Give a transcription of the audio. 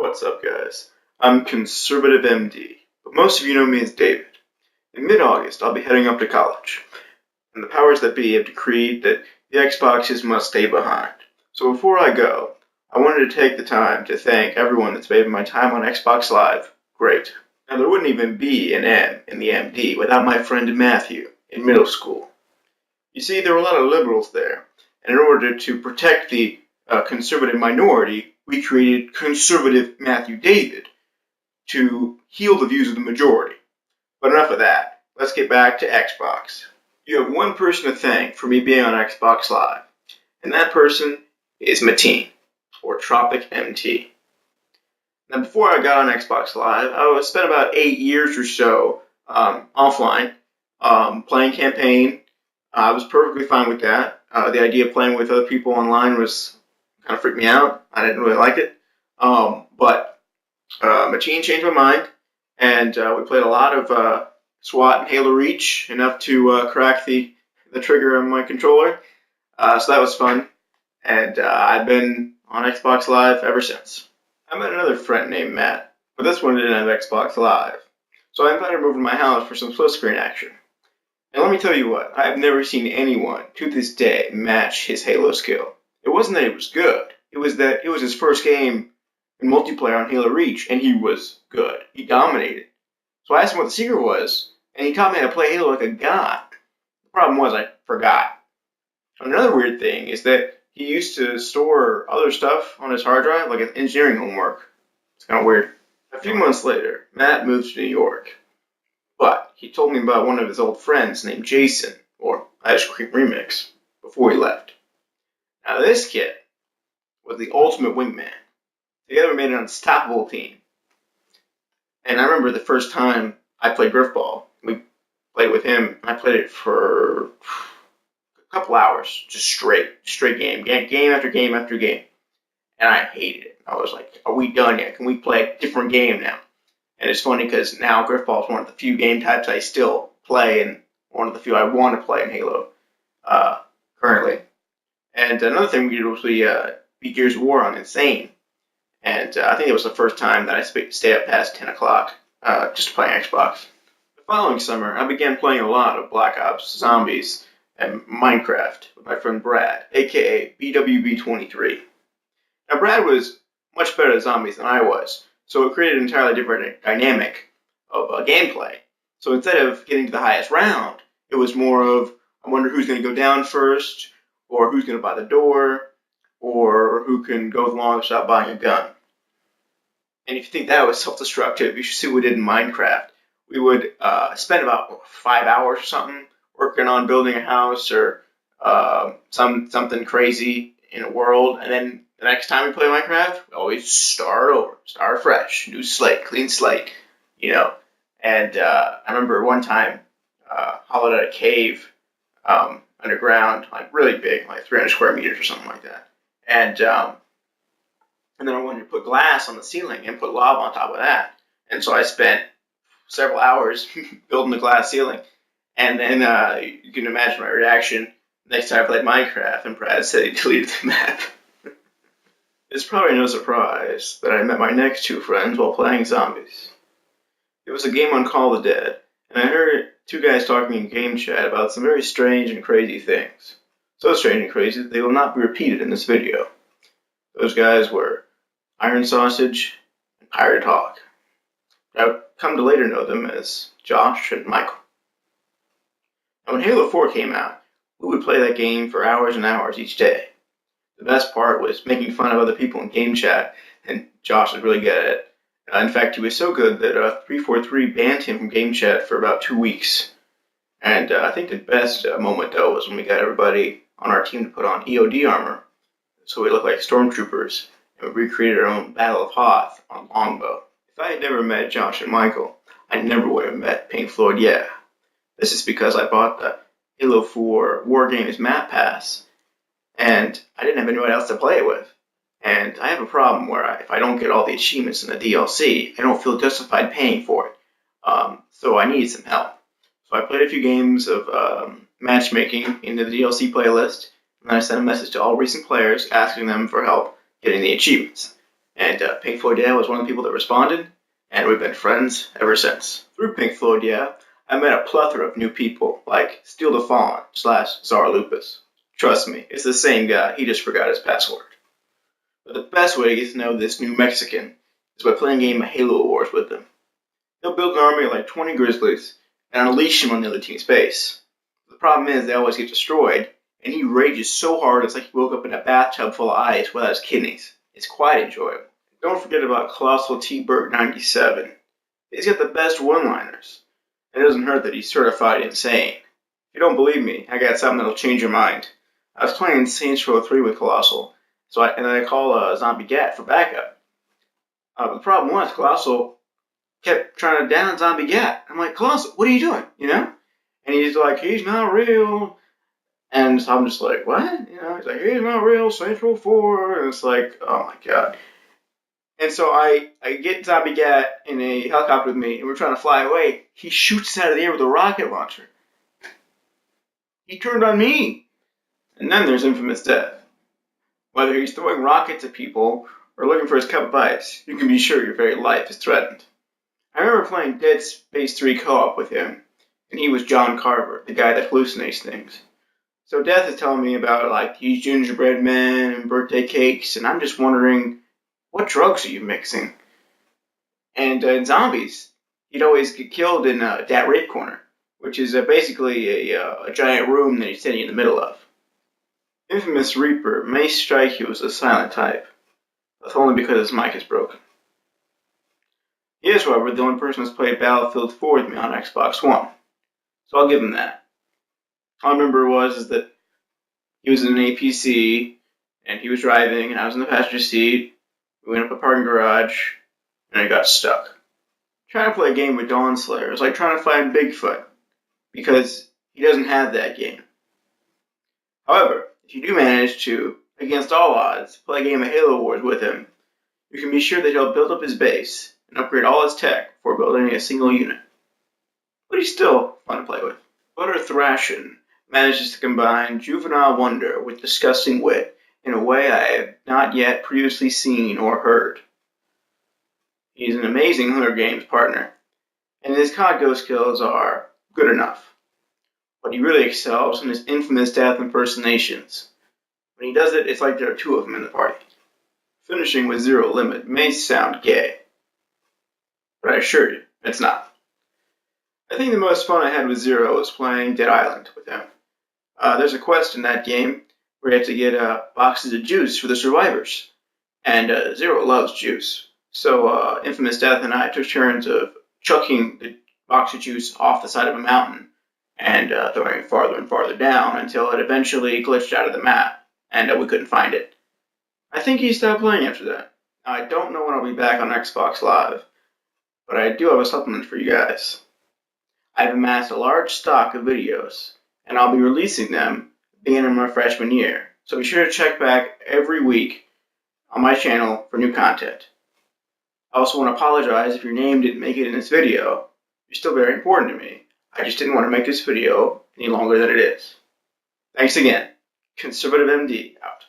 What's up, guys? I'm ConservativeMD, but most of you know me as David. In mid-August, I'll be heading up to college, and the powers that be have decreed that the Xboxes must stay behind. So before I go, I wanted to take the time to thank everyone that's made my time on Xbox Live great. Now, there wouldn't even be an M in the MD without my friend Matthew in middle school. You see, there were a lot of liberals there, and in order to protect the conservative minority, we created Conservative Matthew David to heal the views of the majority. But enough of that. Let's get back to Xbox. You have one person to thank for me being on Xbox Live, and that person is Mateen, or Tropic MT. Now, before I got on Xbox Live, I spent about 8 years or so offline playing campaign. I was perfectly fine with that. The idea of playing with other people online was kind of freaked me out. I didn't really like it. But Mateen changed my mind, and we played a lot of SWAT and Halo Reach, enough to crack the trigger on my controller. So that was fun, and I've been on Xbox Live ever since. I met another friend named Matt, but this one didn't have Xbox Live. So I invited him over to my house for some split-screen action. And let me tell you what, I have never seen anyone, to this day, match his Halo skill. It wasn't that it was good, it was that it was his first game in multiplayer on Halo Reach, and he was good. He dominated. So I asked him what the secret was, and he taught me how to play Halo like a god. The problem was I forgot. Another weird thing is that he used to store other stuff on his hard drive, like his engineering homework. It's kind of weird. A few months later, Matt moved to New York. But he told me about one of his old friends named Jason, or Ice Cream Remix, before he left. Now this kid was the ultimate wingman. Together we made an unstoppable team. And I remember the first time I played Griffball. We played with him, and I played it for a couple hours, just straight game after game after game. And I hated it. I was like, are we done yet? Can we play a different game now? And it's funny because now Griffball is one of the few game types I still play, and one of the few I want to play in Halo currently. And another thing we did was we beat Gears of War on Insane. And I think it was the first time that I stayed up past 10 o'clock just playing Xbox. The following summer, I began playing a lot of Black Ops, Zombies, and Minecraft with my friend Brad, aka BWB23. Now, Brad was much better at Zombies than I was, so it created an entirely different dynamic of gameplay. So instead of getting to the highest round, it was more of, I wonder who's going to go down first, or who's going to buy the door, or who can go the longest without buying a gun. And if you think that was self-destructive, you should see what we did in Minecraft. We would spend about 5 hours or something working on building a house or something crazy in a world, and then the next time we play Minecraft, we always start over, start fresh, new slate, clean slate, you know. And I remember one time hollowed out a cave underground, like really big, like 300 square meters or something like that. And then I wanted to put glass on the ceiling and put lava on top of that. And so I spent several hours building the glass ceiling. And then you can imagine my reaction next time I played Minecraft and Brad said he deleted the map. It's probably no surprise that I met my next two friends while playing Zombies. It was a game on Call of the Dead, and I heard two guys talking in game chat about some very strange and crazy things. So strange and crazy that they will not be repeated in this video. Those guys were Iron Sausage and Pirate Hawk. I've come to later know them as Josh and Michael. Now, when Halo 4 came out, we would play that game for hours and hours each day. The best part was making fun of other people in game chat, and Josh was really good at it. In fact, he was so good that 343 banned him from game chat for about 2 weeks. And I think the best moment, though, was when we got everybody on our team to put on EOD armor, so we looked like stormtroopers, and we recreated our own Battle of Hoth on longbow. If I had never met Josh and Michael, I never would have met Pink Floyd Yeah. This is because I bought the Halo 4 War Games map pass, and I didn't have anyone else to play it with. And I have a problem where if I don't get all the achievements in the DLC, I don't feel justified paying for it. So I needed some help. So I played a few games of matchmaking into the DLC playlist, and then I sent a message to all recent players asking them for help getting the achievements. And Pink Floyd Yeah was one of the people that responded, and we've been friends ever since. Through Pink Floyd Yeah, I met a plethora of new people, like Steel the Fallen / Czar Lupus. Trust me, it's the same guy, he just forgot his password. But the best way to get to know this new Mexican is by playing a game of Halo Wars with him. He'll build an army of like 20 grizzlies and unleash them on the other team's base. The problem is they always get destroyed, and he rages so hard it's like he woke up in a bathtub full of ice without his kidneys. It's quite enjoyable. Don't forget about Colossal T-Bird 97. He's got the best one-liners. It doesn't hurt that he's certified insane. If you don't believe me, I got something that'll change your mind. I was playing Saints Row 3 with Colossal, and then I call Zombie Gat for backup. But the problem was Colossal kept trying to down Zombie Gat. I'm like, Colossal, what are you doing? And he's like, he's not real. And so I'm just like, what? He's like, he's not real, Saints Row 4. And it's like, oh my god. And so I get Zombie Gat in a helicopter with me, and we're trying to fly away. He shoots out of the air with a rocket launcher. He turned on me. And then there's Infamous Death. Whether he's throwing rockets at people or looking for his cup of ice, you can be sure your very life is threatened. I remember playing Dead Space 3 co-op with him, and he was John Carver, the guy that hallucinates things. So Death is telling me about like these gingerbread men and birthday cakes, and I'm just wondering, what drugs are you mixing? And in Zombies, he'd always get killed in that rape corner, which is basically a giant room that he's sitting in the middle of. Infamous Reaper may strike you as a silent type, but only because his mic is broken. He is, however, the only person who's played Battlefield 4 with me on Xbox One, so I'll give him that. All I remember was that he was in an APC, and he was driving, and I was in the passenger seat. We went up a parking garage, and I got stuck. Trying to play a game with Dawn Slayer is like trying to find Bigfoot, because he doesn't have that game. However, if you do manage to, against all odds, play a game of Halo Wars with him, you can be sure that he'll build up his base and upgrade all his tech before building a single unit. But he's still fun to play with. Butter Thrashin manages to combine juvenile wonder with disgusting wit in a way I have not yet previously seen or heard. He's an amazing Hunger Games partner, and his COD Go skills are good enough. But he really excels in his infamous death impersonations. When he does it, it's like there are two of them in the party. Finishing with Zero Limit may sound gay, but I assure you, it's not. I think the most fun I had with Zero was playing Dead Island with him. There's a quest in that game where you have to get boxes of juice for the survivors, and Zero loves juice. So Infamous Death and I took turns of chucking the box of juice off the side of a mountain and throwing it farther and farther down until it eventually glitched out of the map, and we couldn't find it. I think he stopped playing after that. I don't know when I'll be back on Xbox Live, but I do have a supplement for you guys. I've amassed a large stock of videos, and I'll be releasing them beginning in my freshman year, so be sure to check back every week on my channel for new content. I also want to apologize if your name didn't make it in this video. You're still very important to me. I just didn't want to make this video any longer than it is. Thanks again. ConservativeMD out.